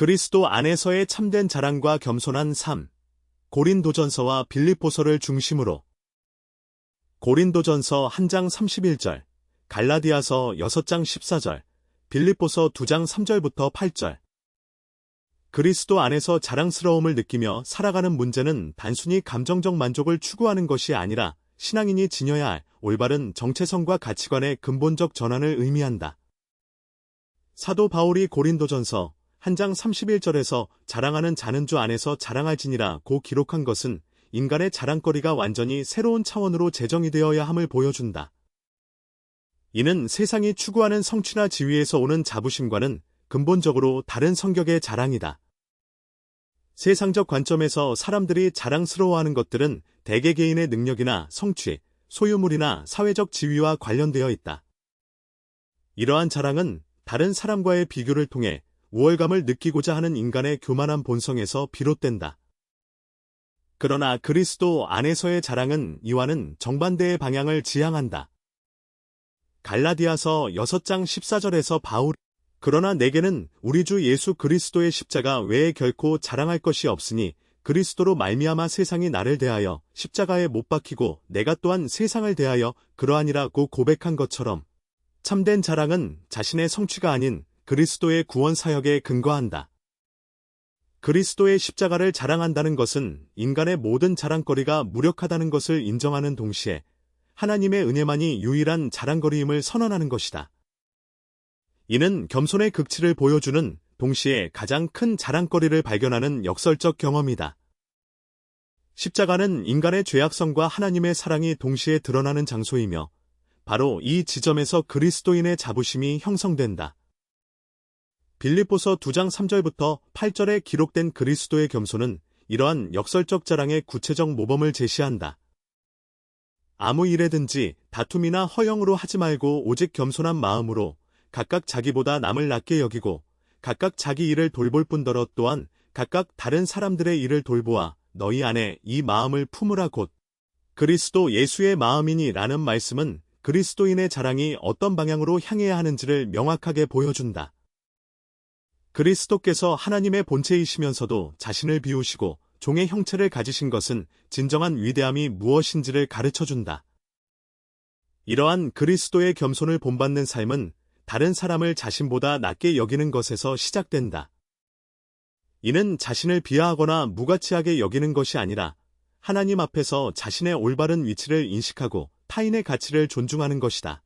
그리스도 안에서의 참된 자랑과 겸손한 삶. 고린도전서와 빌립보서를 중심으로. 고린도전서 1장 31절, 갈라디아서 6장 14절, 빌립보서 2장 3절부터 8절. 그리스도 안에서 자랑스러움을 느끼며 살아가는 문제는 단순히 감정적 만족을 추구하는 것이 아니라 신앙인이 지녀야 할 올바른 정체성과 가치관의 근본적 전환을 의미한다. 사도 바울이 고린도전서 1장 31절에서 자랑하는 자는 주 안에서 자랑할지니라 고 기록한 것은 인간의 자랑거리가 완전히 새로운 차원으로 재정이 되어야 함을 보여준다. 이는 세상이 추구하는 성취나 지위에서 오는 자부심과는 근본적으로 다른 성격의 자랑이다. 세상적 관점에서 사람들이 자랑스러워하는 것들은 대개 개인의 능력이나 성취, 소유물이나 사회적 지위와 관련되어 있다. 이러한 자랑은 다른 사람과의 비교를 통해 우월감을 느끼고자 하는 인간의 교만한 본성에서 비롯된다. 그러나 그리스도 안에서의 자랑은 이와는 정반대의 방향을 지향한다. 갈라디아서 6장 14절에서 바울, 그러나 내게는 우리 주 예수 그리스도의 십자가 외에 결코 자랑할 것이 없으니 그리스도로 말미암아 세상이 나를 대하여 십자가에 못 박히고 내가 또한 세상을 대하여 그러하니라고 고백한 것처럼 참된 자랑은 자신의 성취가 아닌 그리스도의 구원 사역에 근거한다. 그리스도의 십자가를 자랑한다는 것은 인간의 모든 자랑거리가 무력하다는 것을 인정하는 동시에 하나님의 은혜만이 유일한 자랑거리임을 선언하는 것이다. 이는 겸손의 극치를 보여주는 동시에 가장 큰 자랑거리를 발견하는 역설적 경험이다. 십자가는 인간의 죄악성과 하나님의 사랑이 동시에 드러나는 장소이며 바로 이 지점에서 그리스도인의 자부심이 형성된다. 빌립보서 2장 3절부터 8절에 기록된 그리스도의 겸손은 이러한 역설적 자랑의 구체적 모범을 제시한다. 아무 일에든지 다툼이나 허영으로 하지 말고 오직 겸손한 마음으로 각각 자기보다 남을 낮게 여기고 각각 자기 일을 돌볼 뿐더러 또한 각각 다른 사람들의 일을 돌보아 너희 안에 이 마음을 품으라 곧 그리스도 예수의 마음이니 라는 말씀은 그리스도인의 자랑이 어떤 방향으로 향해야 하는지를 명확하게 보여준다. 그리스도께서 하나님의 본체이시면서도 자신을 비우시고 종의 형체를 가지신 것은 진정한 위대함이 무엇인지를 가르쳐준다. 이러한 그리스도의 겸손을 본받는 삶은 다른 사람을 자신보다 낮게 여기는 것에서 시작된다. 이는 자신을 비하하거나 무가치하게 여기는 것이 아니라 하나님 앞에서 자신의 올바른 위치를 인식하고 타인의 가치를 존중하는 것이다.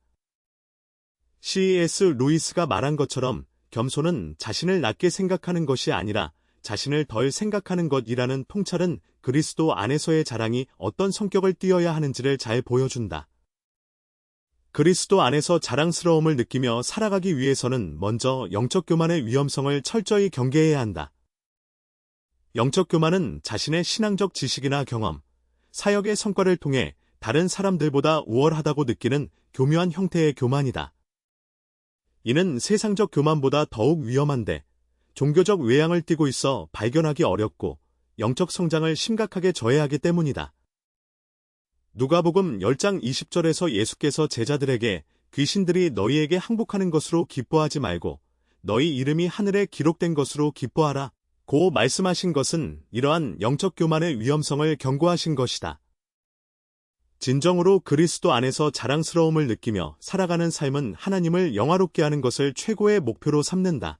C.S. 루이스가 말한 것처럼 겸손은 자신을 낮게 생각하는 것이 아니라 자신을 덜 생각하는 것이라는 통찰은 그리스도 안에서의 자랑이 어떤 성격을 띠어야 하는지를 잘 보여준다. 그리스도 안에서 자랑스러움을 느끼며 살아가기 위해서는 먼저 영적 교만의 위험성을 철저히 경계해야 한다. 영적 교만은 자신의 신앙적 지식이나 경험, 사역의 성과를 통해 다른 사람들보다 우월하다고 느끼는 교묘한 형태의 교만이다. 이는 세상적 교만보다 더욱 위험한데 종교적 외양을 띠고 있어 발견하기 어렵고 영적 성장을 심각하게 저해하기 때문이다. 누가복음 10장 20절에서 예수께서 제자들에게 귀신들이 너희에게 항복하는 것으로 기뻐하지 말고 너희 이름이 하늘에 기록된 것으로 기뻐하라 고 말씀하신 것은 이러한 영적 교만의 위험성을 경고하신 것이다. 진정으로 그리스도 안에서 자랑스러움을 느끼며 살아가는 삶은 하나님을 영화롭게 하는 것을 최고의 목표로 삼는다.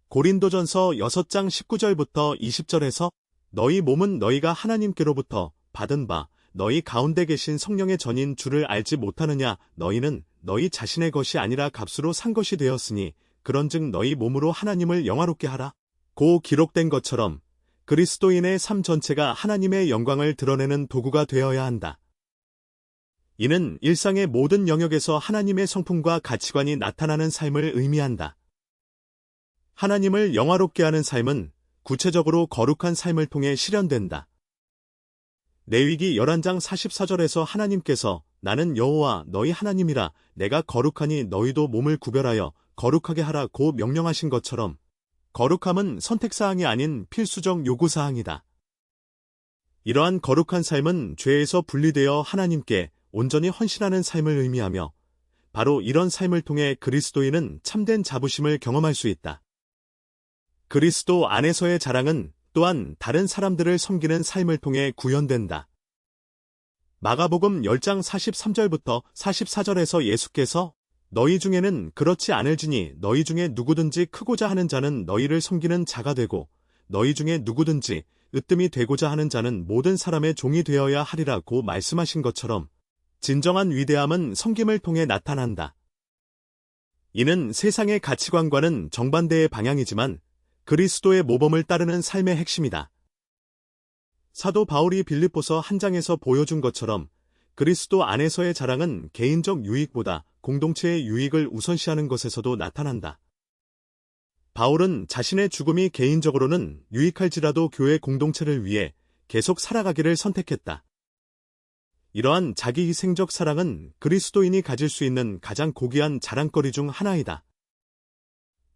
고린도전서 6장 19절부터 20절에서 너희 몸은 너희가 하나님께로부터 받은 바 너희 가운데 계신 성령의 전인 주를 알지 못하느냐 너희는 너희 자신의 것이 아니라 값으로 산 것이 되었으니 그런즉 너희 몸으로 하나님을 영화롭게 하라 고 기록된 것처럼 그리스도인의 삶 전체가 하나님의 영광을 드러내는 도구가 되어야 한다. 이는 일상의 모든 영역에서 하나님의 성품과 가치관이 나타나는 삶을 의미한다. 하나님을 영화롭게 하는 삶은 구체적으로 거룩한 삶을 통해 실현된다. 레위기 11장 44절에서 하나님께서 나는 여호와 너희 하나님이라 내가 거룩하니 너희도 몸을 구별하여 거룩하게 하라 고 명령하신 것처럼 거룩함은 선택사항이 아닌 필수적 요구사항이다. 이러한 거룩한 삶은 죄에서 분리되어 하나님께 온전히 헌신하는 삶을 의미하며 바로 이런 삶을 통해 그리스도인은 참된 자부심을 경험할 수 있다. 그리스도 안에서의 자랑은 또한 다른 사람들을 섬기는 삶을 통해 구현된다. 마가복음 10장 43절부터 44절에서 예수께서 너희 중에는 그렇지 않을지니 너희 중에 누구든지 크고자 하는 자는 너희를 섬기는 자가 되고 너희 중에 누구든지 으뜸이 되고자 하는 자는 모든 사람의 종이 되어야 하리라고 말씀하신 것처럼 진정한 위대함은 섬김을 통해 나타난다. 이는 세상의 가치관과는 정반대의 방향이지만 그리스도의 모범을 따르는 삶의 핵심이다. 사도 바울이 빌립보서 1장에서 보여준 것처럼 그리스도 안에서의 자랑은 개인적 유익보다 공동체의 유익을 우선시하는 것에서도 나타난다. 바울은 자신의 죽음이 개인적으로는 유익할지라도 교회 공동체를 위해 계속 살아가기를 선택했다. 이러한 자기희생적 사랑은 그리스도인이 가질 수 있는 가장 고귀한 자랑거리 중 하나이다.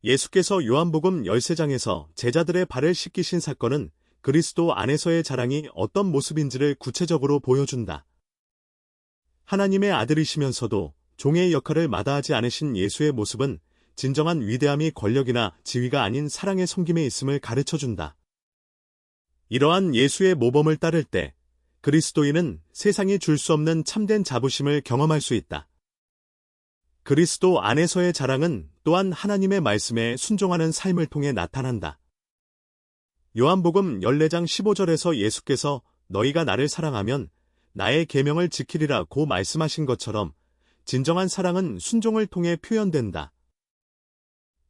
예수께서 요한복음 13장에서 제자들의 발을 씻기신 사건은 그리스도 안에서의 자랑이 어떤 모습인지를 구체적으로 보여준다. 하나님의 아들이시면서도 종의 역할을 마다하지 않으신 예수의 모습은 진정한 위대함이 권력이나 지위가 아닌 사랑의 섬김에 있음을 가르쳐준다. 이러한 예수의 모범을 따를 때 그리스도인은 세상이 줄 수 없는 참된 자부심을 경험할 수 있다. 그리스도 안에서의 자랑은 또한 하나님의 말씀에 순종하는 삶을 통해 나타난다. 요한복음 14장 15절에서 예수께서 너희가 나를 사랑하면 나의 계명을 지키리라고 말씀하신 것처럼 진정한 사랑은 순종을 통해 표현된다.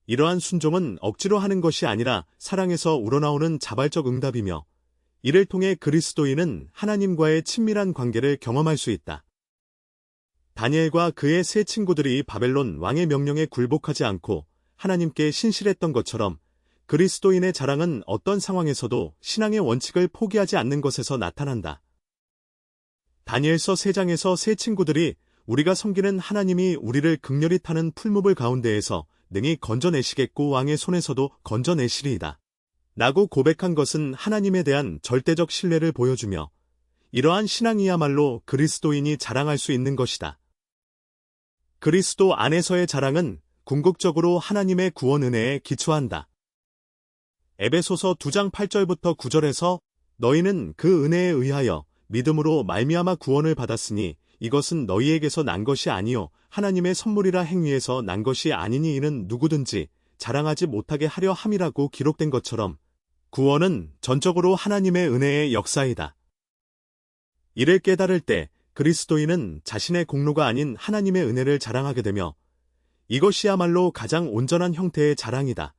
이러한 순종은 억지로 하는 것이 아니라 사랑에서 우러나오는 자발적 응답이며 이를 통해 그리스도인은 하나님과의 친밀한 관계를 경험할 수 있다. 다니엘과 그의 세 친구들이 바벨론 왕의 명령에 굴복하지 않고 하나님께 신실했던 것처럼 그리스도인의 자랑은 어떤 상황에서도 신앙의 원칙을 포기하지 않는 것에서 나타난다. 다니엘서 3장에서 세 친구들이 우리가 섬기는 하나님이 우리를 극렬히 타는 풀무불 가운데에서 능히 건져내시겠고 왕의 손에서도 건져내시리이다. 라고 고백한 것은 하나님에 대한 절대적 신뢰를 보여주며 이러한 신앙이야말로 그리스도인이 자랑할 수 있는 것이다. 그리스도 안에서의 자랑은 궁극적으로 하나님의 구원 은혜에 기초한다. 에베소서 2장 8절부터 9절에서 너희는 그 은혜에 의하여 믿음으로 말미암아 구원을 받았으니 이것은 너희에게서 난 것이 아니요 하나님의 선물이라 행위에서 난 것이 아니니 이는 누구든지 자랑하지 못하게 하려 함이라고 기록된 것처럼 구원은 전적으로 하나님의 은혜의 역사이다. 이를 깨달을 때 그리스도인은 자신의 공로가 아닌 하나님의 은혜를 자랑하게 되며 이것이야말로 가장 온전한 형태의 자랑이다.